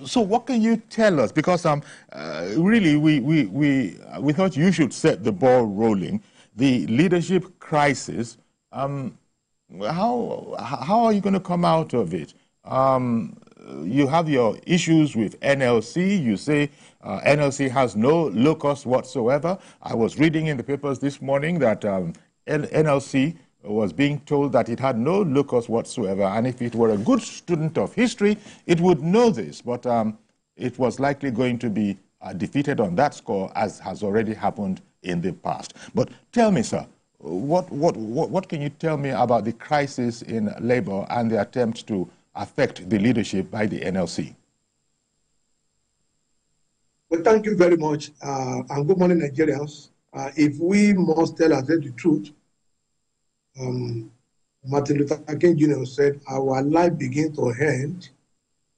So what can you tell us? Because really, we thought you should set the ball rolling. The leadership crisis. How are you going to come out of it? You have your issues with NLC. You say NLC has no locus whatsoever. I was reading in the papers this morning that NLC was being told that it had no locus whatsoever, and if it were a good student of history, it would know this, but it was likely going to be defeated on that score, as has already happened in the past. But tell me, sir, what can you tell me about the crisis in Labour and the attempt to affect the leadership by the NLC? Well, thank you very much, and good morning, Nigerians. If we must tell ourselves the truth, Martin Luther King Jr. said, our life begins to end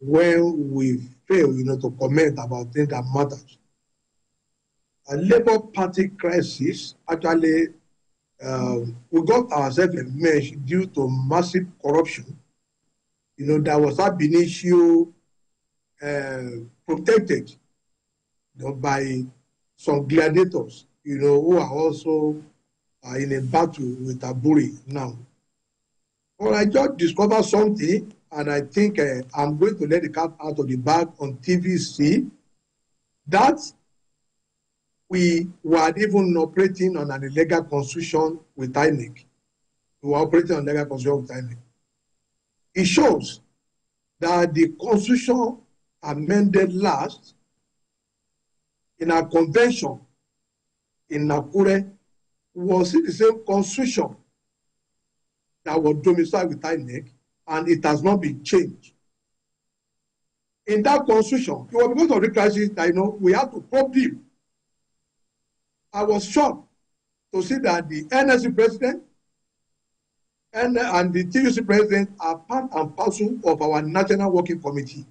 when we fail, to comment about things that matter. A Labour Party crisis, actually, we got ourselves enmeshed due to massive corruption. There was ab initio protected by some gladiators, who are also in a battle with Aburi now. Well, I just discovered something, and I think I'm going to let the cat out of the bag on TVC, that we were even operating on an illegal constitution with INEC. We were operating on illegal constitution with INEC. It shows that the constitution amended last in our convention in Nakure was the same constitution that was domiciled with INEC, and it has not been changed. In that constitution, it was because of the crisis that we had to probe him. I was shocked to see that the NSC president and the TVC president are part and parcel of our National Working Committee.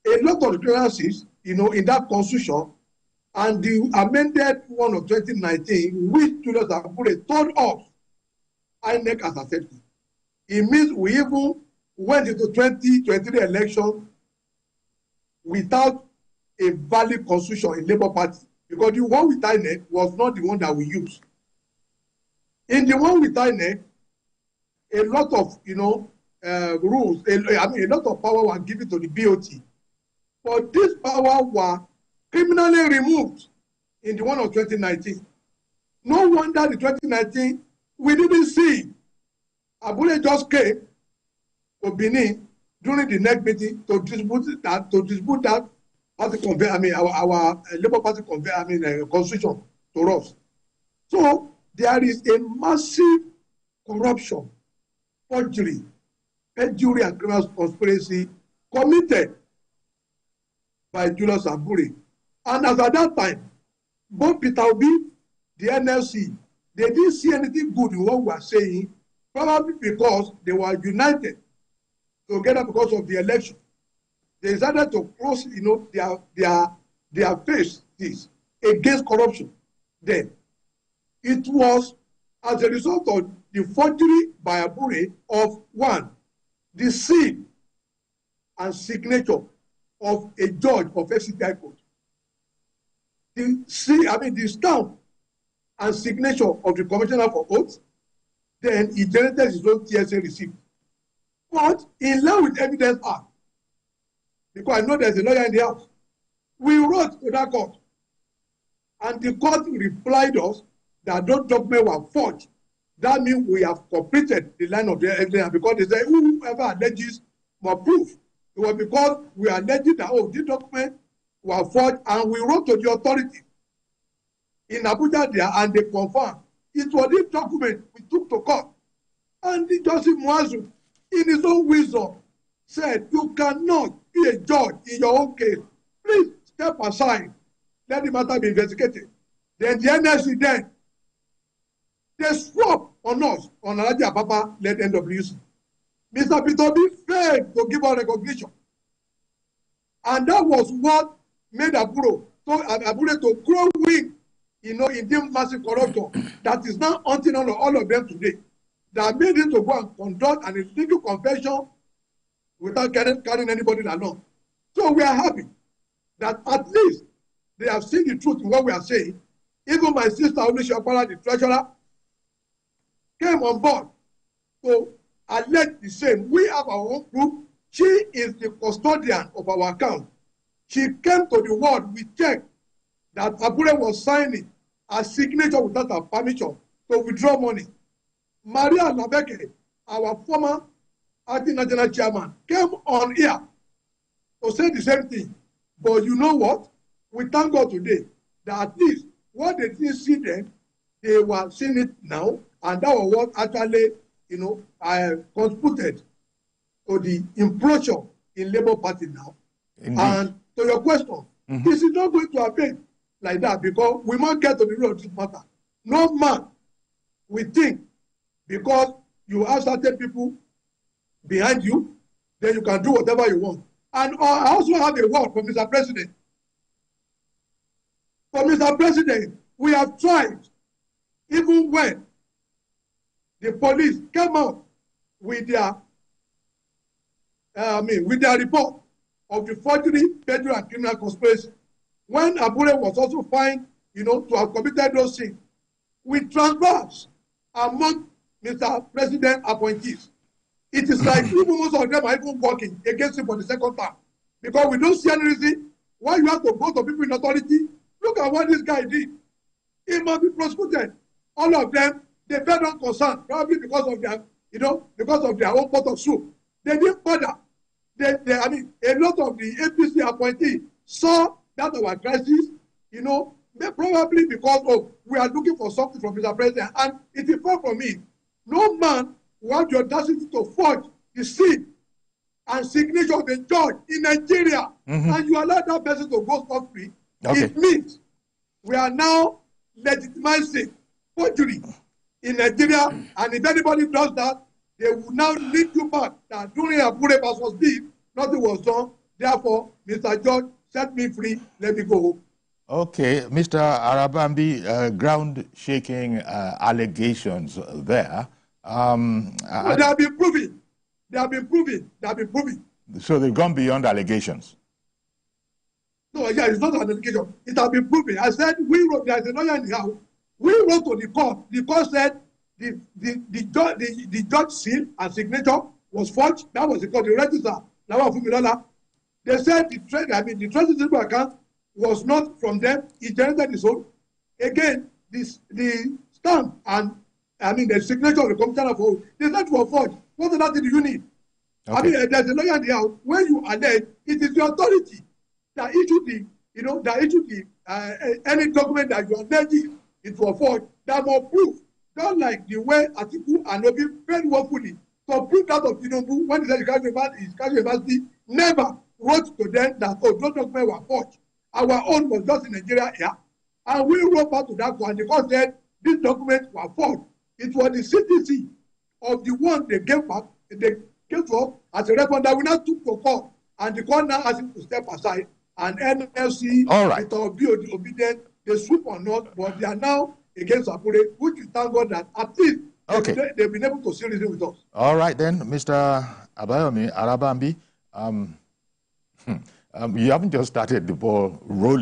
A lot of the clearances, in that constitution, and the amended one of 2019, which Julius Abure told us INEC has accepted. It means we even went into 2023 election without a valid constitution in Labour Party, because the one with INEC was not the one that we used. In the one with INEC, a lot of rules, a lot of power were given to the BOT, but this power were criminally removed in the one of 2019. No wonder the 2019, we didn't see. Abule just came to Benin during the next meeting to dispute that party our Labour Party constitution to us. So there is a massive corruption, forgery, perjury, and criminal conspiracy committed by Julius Abure. And as at that time, both Peter Obi, the NLC, they didn't see anything good in what we are saying, probably because they were united together because of the election. They decided to close, their face this against corruption. Then it was as a result of the forgery by Abure of one, the seal and signature of a judge of FCTI court. The stamp and signature of the commissioner for oaths, then he generated his own TSA receipt. But in line with Evidence Act, because I know there's a lawyer in the house, we wrote to that court, and the court replied us that those documents were forged. That means we have completed the line of the evidence, because they say whoever alleges must prove. It was because we alleged that, these documents were forged, and we wrote to the authority in Abuja there, and they confirmed. It was this document we took to court. And Joseph Mwazu, in his own wisdom, said, you cannot be a judge in your own case. Please step aside. Let the matter be investigated. Then the NSC then, they swap on us, on Alhaji Apapa led NWC. Mr. Pitobi failed to give us recognition. And that was what made Abure to grow weak, in this massive corruption that is now haunting all of them today. That made him to go and conduct an illegal confession without carrying anybody along. So we are happy that at least they have seen the truth in what we are saying. Even my sister, Olusegun, the treasurer, came on board to allege the same. We have our own proof. She is the custodian of our account. She came to the ward. We checked that Abure was signing a signature without her permission to withdraw money. Maria Nabeke, our former acting national chairman, came on here to say the same thing. But you know what? We thank God today that at least what they didn't see then, they were seeing it now, and that was what actually, contributed to the implosion in Labour Party now. Indeed. And to your question, this is not going to happen like that because we must get to the root of this matter. No man will think because you have certain people behind you, then you can do whatever you want. And I also have a word for Mr. President. For Mr. President, we have tried, even when the police came out with their report of the forgery, perjury, and criminal conspiracy. When Abure was also fined, to have committed those things, we transverse among Mr. President appointees. It is like even most of them are even working against him for the second time. Because we don't see any reason why you have to go to people in authority. Look at what this guy did. He must be prosecuted. All of them, they felt unconcerned, probably because of their, because of their own pot of soup. They didn't bother. A lot of the APC appointees saw that our crisis, probably because we are looking for something from Mr. President, and it is far from me. No man who has the audacity to forge the seal and signature of a judge in Nigeria, and you allow that person to go scot-free. Okay. It means we are now legitimizing forgery in Nigeria, and if anybody does that, they will now lead you back that during Abure was deep, nothing was done. Therefore, Mr. George, set me free, let me go home. Okay, Mr. Arabambi, ground-shaking allegations there. They have been proven. They have been proven. So they've gone beyond allegations. No, yeah, it's not an allegation. It has been proven. I said, we wrote, there's a lawyer in the house. We wrote to the court. The court said the judge seal and signature was forged. That was the court. The register. They said the treasury account was not from them. He generated his own. Again, the stamp and the signature of the commissioner of oath, they said were forged. What other thing do you need? Okay. There's a lawyer in the house. When you allege, it is the authority that issued any document that you allege it was forged that must prove. Just like the way Atiku and Obi very willfully to prove that of Tinubu when he said his university never wrote to them that those documents were forged. Our own was just in Nigeria here. And we wrote back to that one. The court said these documents were forged. It was the CTC of the one they gave back, they gave to us as a record that we now took to court. And the court now asked him to step aside. And NLC, right, be obedient, they swoop on us, but they are now against Apure, which is thank God that at least they've been able to see reason with us. All right then, Mr. Abayomi Arabambi, you haven't just started the ball rolling.